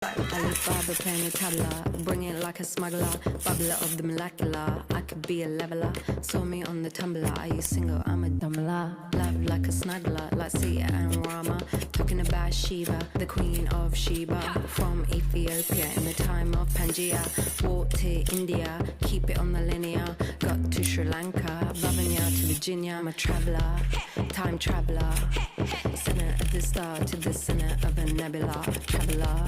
Alibaba playing the tabla, bring it like a smuggler, bubbler of the molecular. I could be a leveler, saw me on the tumbler. Are you single? I'm a dumbler. Love like a snuggler, like Sita and Rama. Talking about Shiva, the queen of Sheba. From Ethiopia in the time of Pangaea. Walked to India, keep it on the linear. Got to Sri Lanka, Vavanya to Virginia. I'm a traveler, time traveler. Center of the star to the center of a nebula. Traveler.